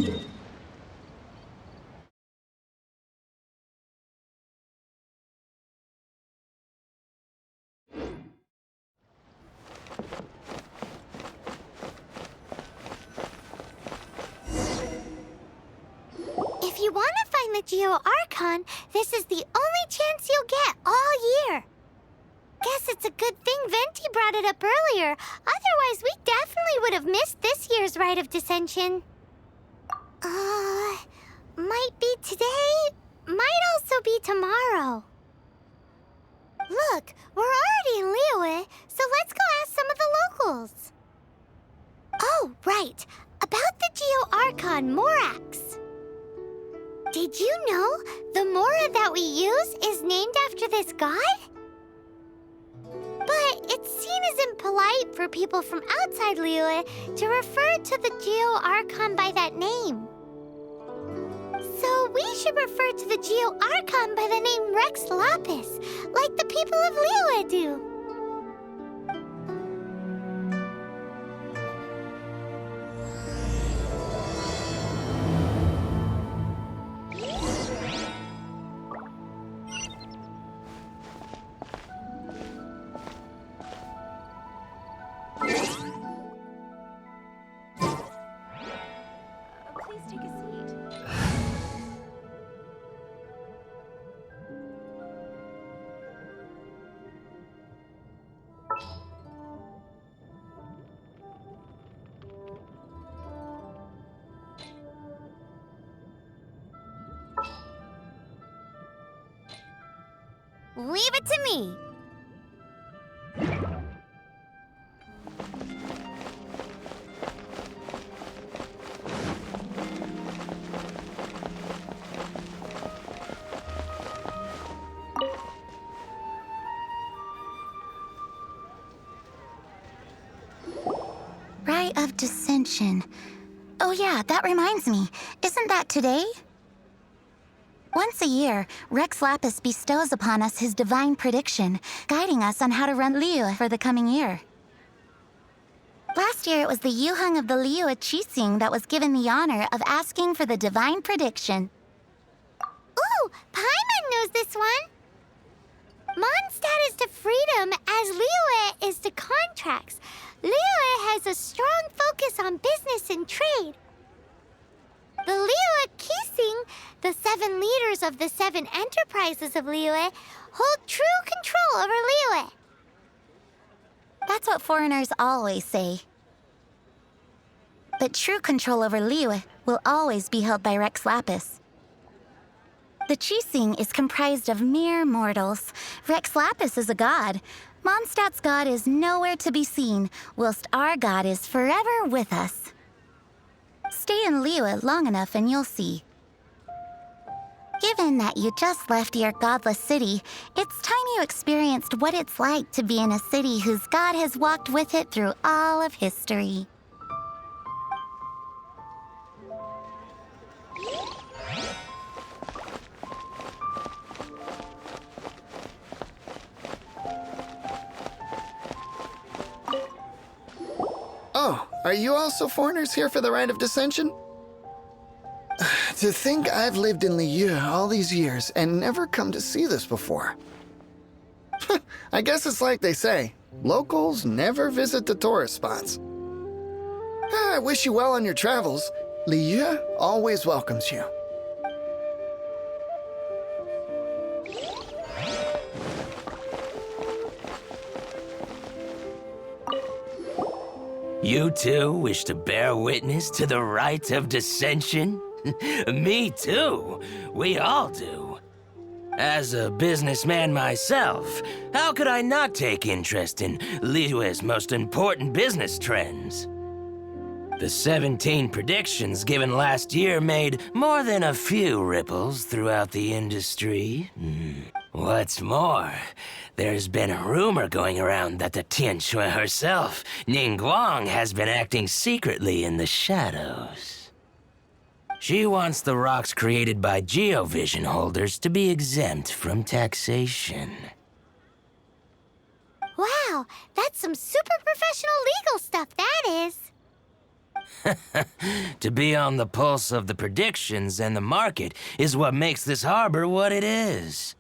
If you want to find the Geo-Archon, this is the only chance you'll get all year. Guess it's a good thing Venti brought it up earlier. Otherwise, we definitely would have missed this year's Rite of Dissension. Might be today, might also be tomorrow. Look, we're already in Liyue, so let's go ask some of the locals. Oh, right. About the Geo-Archon Morax. Did you know the Mora that we use is named after this god? But it's seen as impolite for people from outside Liyue to refer to the Geo-Archon by that name. So we should refer to the Geo-Archon by the name Rex Lapis, like the people of Liyue do. Please take a seat. Leave it to me. Rite of Dissension. Oh yeah, that reminds me. Isn't that today? Once a year, Rex Lapis bestows upon us his divine prediction, guiding us on how to run Liyue for the coming year. Last year, it was the Yuheng of the Liyue Qixing that was given the honor of asking for the divine prediction. Ooh, Paimon knows this one. Mondstadt is to freedom as Liyue is to contracts. Liyue has a strong focus on business and trade. The Liyue Qixing, the 7 leaders of the 7 enterprises of Liyue, hold true control over Liyue. That's what foreigners always say. But true control over Liyue will always be held by Rex Lapis. The Qixing is comprised of mere mortals. Rex Lapis is a god. Mondstadt's god is nowhere to be seen, whilst our god is forever with us. Stay in Liyue long enough and you'll see. Given that you just left your godless city, it's time you experienced what it's like to be in a city whose god has walked with it through all of history. Oh, are you also foreigners here for the Rite of Dissension? To think I've lived in Liyue all these years and never come to see this before. I guess it's like they say, locals never visit the tourist spots. I wish you well on your travels. Liyue always welcomes you. You too wish to bear witness to the Rite of Dissension? Me too. We all do. As a businessman myself, how could I not take interest in Liyue's most important business trends? The 17 predictions given last year made more than a few ripples throughout the industry. What's more, there's been a rumor going around that the Tianshui herself, Ningguang, has been acting secretly in the shadows. She wants the rocks created by geovision holders to be exempt from taxation. Wow, that's some super professional legal stuff, that is. To be on the pulse of the predictions and the market is what makes this harbor what it is.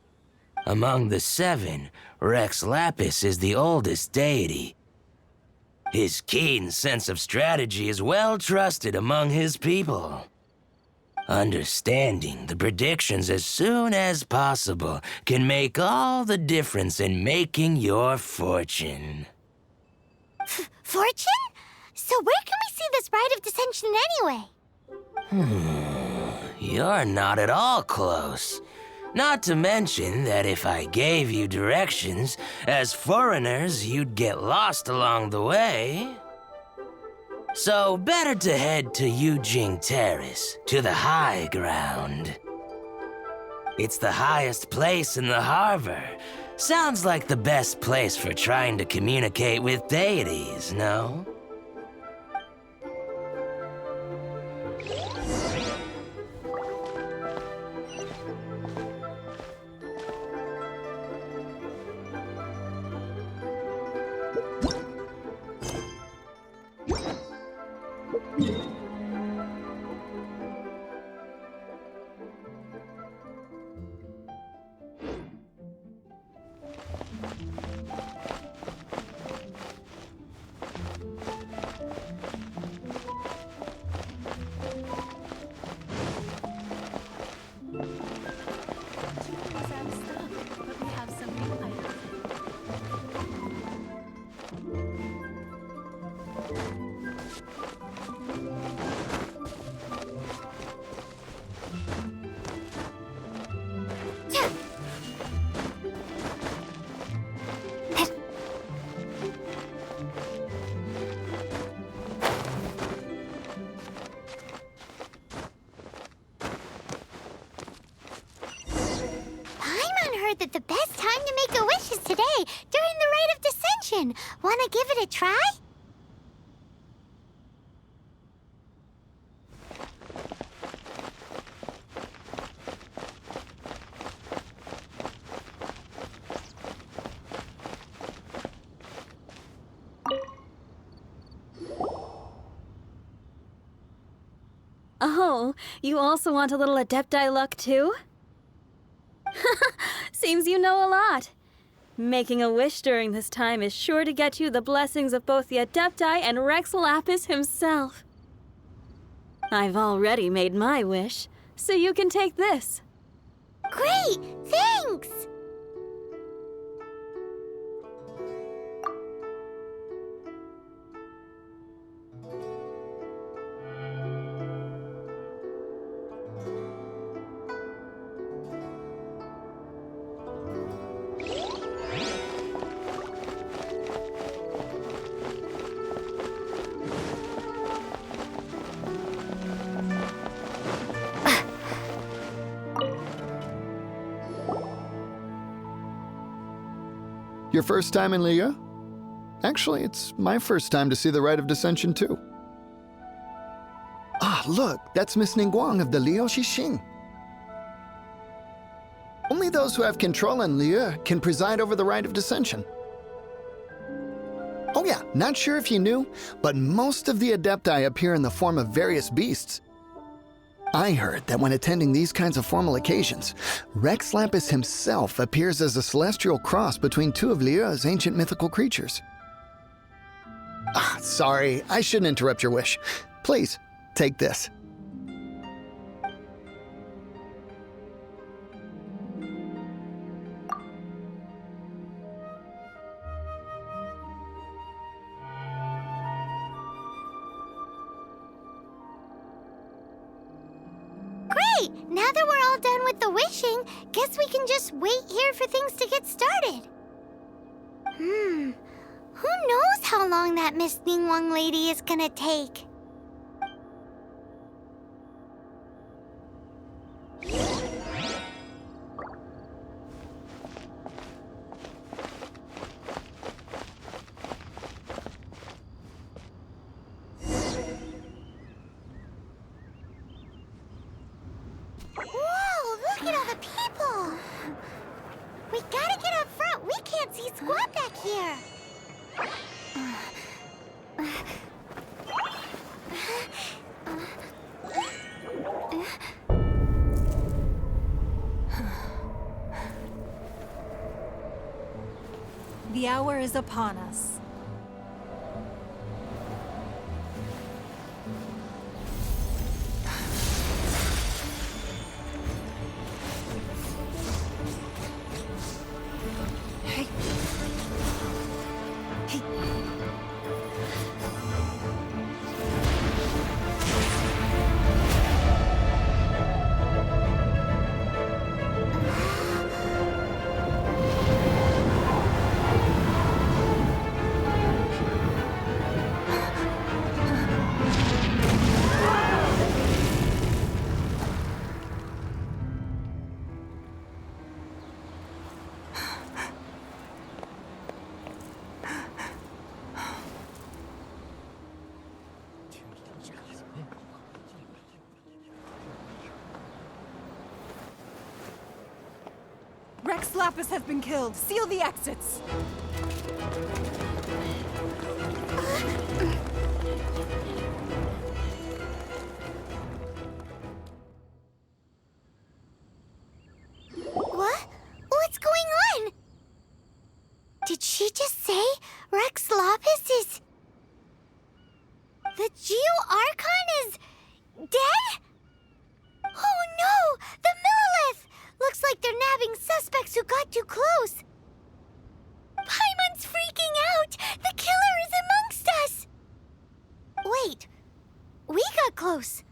Among the seven, Rex Lapis is the oldest deity. His keen sense of strategy is well trusted among his people. Understanding the predictions as soon as possible can make all the difference in making your fortune. Fortune? So where can we see this rite of dissension anyway? You're not at all close. Not to mention that if I gave you directions, as foreigners, you'd get lost along the way. So better to head to Yujing Terrace, to the high ground. It's the highest place in the harbor. Sounds like the best place for trying to communicate with deities, no? That the best time to make a wish is today, during the rite of dissension. Wanna give it a try? Oh, you also want a little Adepti luck too? Seems you know a lot. Making a wish during this time is sure to get you the blessings of both the Adepti and Rex Lapis himself. I've already made my wish, so you can take this. Great! Thanks! Your first time in Liyue? Actually, it's my first time to see the Rite of Dissension, too. Ah, look, that's Miss Ningguang of the Liu Xixing. Only those who have control in Liyue can preside over the Rite of Dissension. Oh yeah, not sure if you knew, but most of the Adepti appear in the form of various beasts. I heard that when attending these kinds of formal occasions, Rex Lapis himself appears as a celestial cross between two of Liyue's ancient mythical creatures. Ah, sorry, I shouldn't interrupt your wish. Please, take this. Now that we're all done with the wishing, guess we can just wait here for things to get started. Who knows how long that Miss Ningguang lady is gonna take? Whoa, look at all the people! We gotta get up front. We can't see squat back here. The hour is upon us. Rex Lapis has been killed. Seal the exits. What? What's going on? Did she just say Rex Lapis is... The Geo-Archon is... dead? Oh no! The Millilith! Looks like they're nabbing suspects who got too close. Paimon's freaking out! The killer is amongst us! Wait. We got close.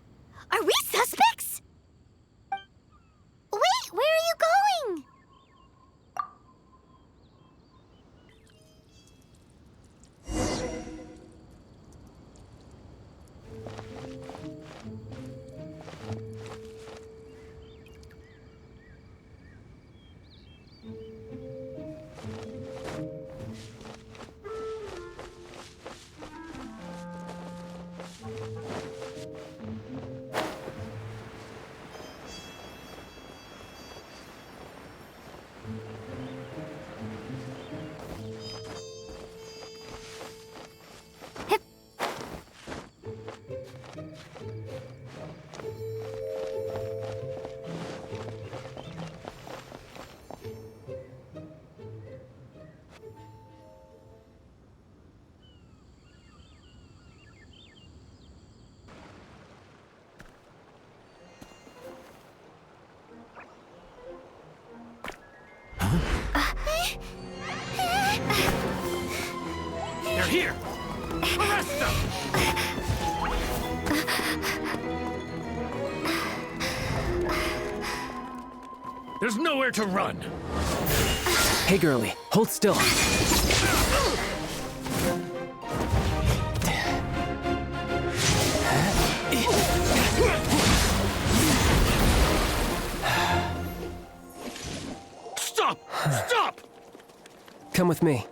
Are we suspects? Wait, where are you going? They're here! Arrest them! There's nowhere to run! Hey, girlie, hold still. Stop! Stop! Come with me.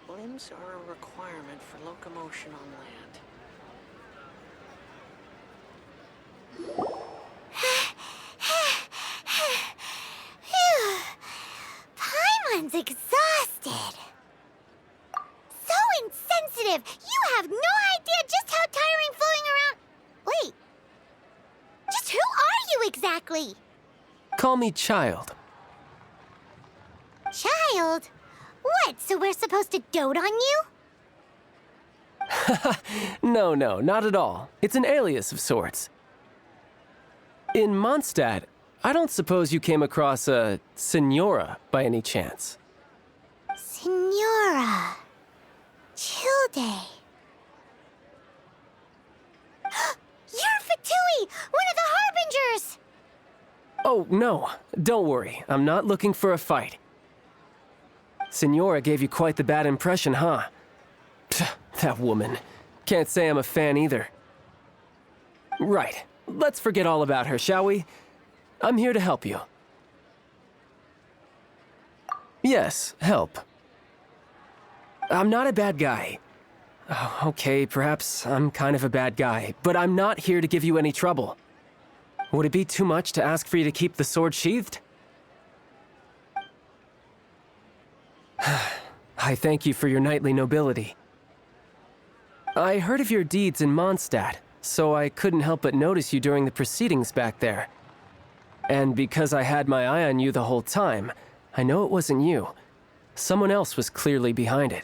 Limbs are a requirement for locomotion on land. Paimon's exhausted. So insensitive! You have no idea just how tiring floating around... Wait. Just who are you exactly? Call me Child. Child? What, so we're supposed to dote on you? No, not at all. It's an alias of sorts. In Mondstadt, I don't suppose you came across a Senora by any chance. Senora. Childe. You're Fatui, one of the Harbingers! Oh, no. Don't worry. I'm not looking for a fight. Senora gave you quite the bad impression, huh? Pfft, that woman. Can't say I'm a fan either. Right. Let's forget all about her, shall we? I'm here to help you. Yes, help. I'm not a bad guy. Oh, okay, perhaps I'm kind of a bad guy, but I'm not here to give you any trouble. Would it be too much to ask for you to keep the sword sheathed? I thank you for your knightly nobility. I heard of your deeds in Mondstadt, so I couldn't help but notice you during the proceedings back there. And because I had my eye on you the whole time, I know it wasn't you. Someone else was clearly behind it.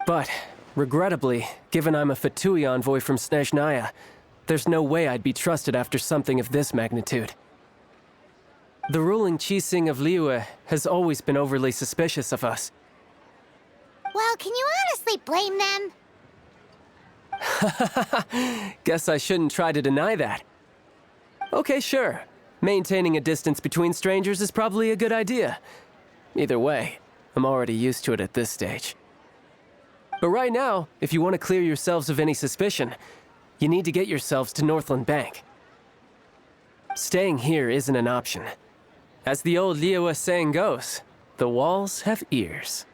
But, regrettably, given I'm a Fatui envoy from Snezhnaya, there's no way I'd be trusted after something of this magnitude. The ruling Qixing of Liyue has always been overly suspicious of us. Well, can you honestly blame them? Guess I shouldn't try to deny that. Okay, sure. Maintaining a distance between strangers is probably a good idea. Either way, I'm already used to it at this stage. But right now, if you want to clear yourselves of any suspicion, you need to get yourselves to Northland Bank. Staying here isn't an option. As the old Liyue saying goes, the walls have ears.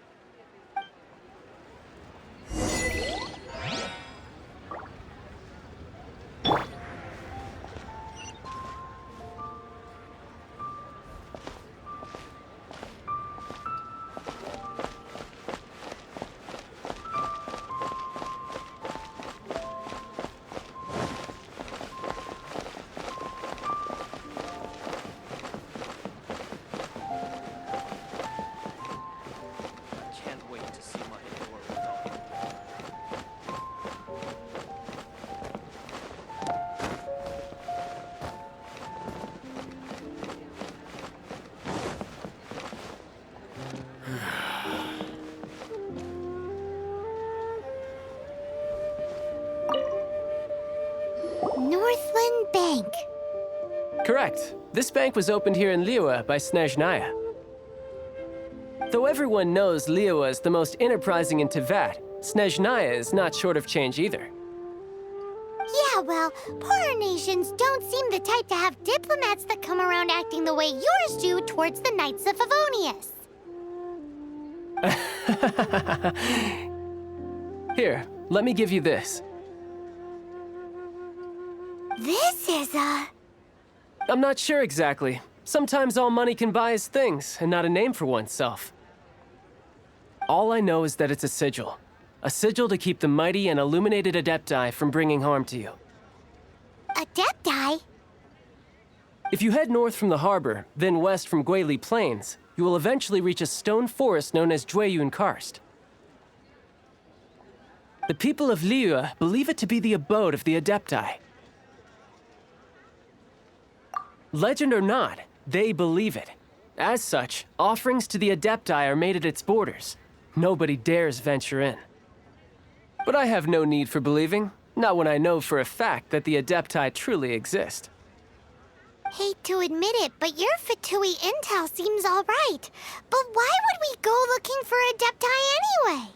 Can't wait to see my door without. Northland Bank. Correct. This bank was opened here in Liyue by Snezhnaya. Though everyone knows Liyue is the most enterprising in Teyvat, Snezhnaya is not short of change either. Yeah, well, poorer nations don't seem the type to have diplomats that come around acting the way yours do towards the Knights of Favonius. Here, let me give you this. This is I'm not sure exactly. Sometimes all money can buy is things, and not a name for oneself. All I know is that it's a sigil. A sigil to keep the mighty and illuminated Adepti from bringing harm to you. Adepti? If you head north from the harbor, then west from Guili Plains, you will eventually reach a stone forest known as Jueyun Karst. The people of Liyue believe it to be the abode of the Adepti. Legend or not, they believe it. As such, offerings to the Adepti are made at its borders. Nobody dares venture in. But I have no need for believing, not when I know for a fact that the Adepti truly exist. Hate to admit it, but your Fatui intel seems all right. But why would we go looking for Adepti anyway?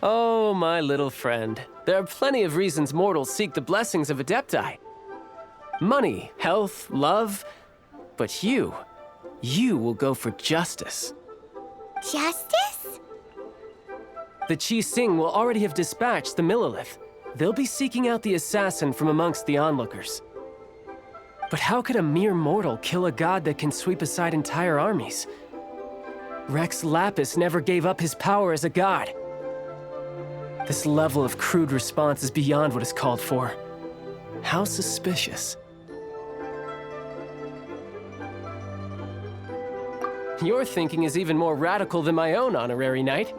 Oh, my little friend. There are plenty of reasons mortals seek the blessings of Adepti. Money, health, love. But you will go for justice. Justice? The Qixing will already have dispatched the Millelith. They'll be seeking out the assassin from amongst the onlookers. But how could a mere mortal kill a god that can sweep aside entire armies? Rex Lapis never gave up his power as a god. This level of crude response is beyond what is called for. How suspicious. Your thinking is even more radical than my own, Honorary Knight.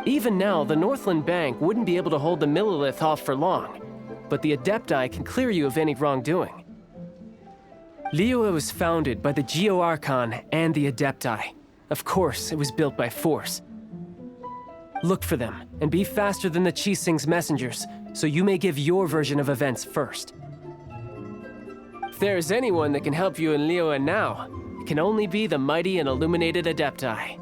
Even now, the Northland Bank wouldn't be able to hold the Millelith off for long, but the Adepti can clear you of any wrongdoing. Liyue was founded by the Geo-Archon and the Adepti. Of course, it was built by force. Look for them, and be faster than the Qixing's messengers, so you may give your version of events first. If there is anyone that can help you in Liyue now, it can only be the mighty and illuminated Adepti.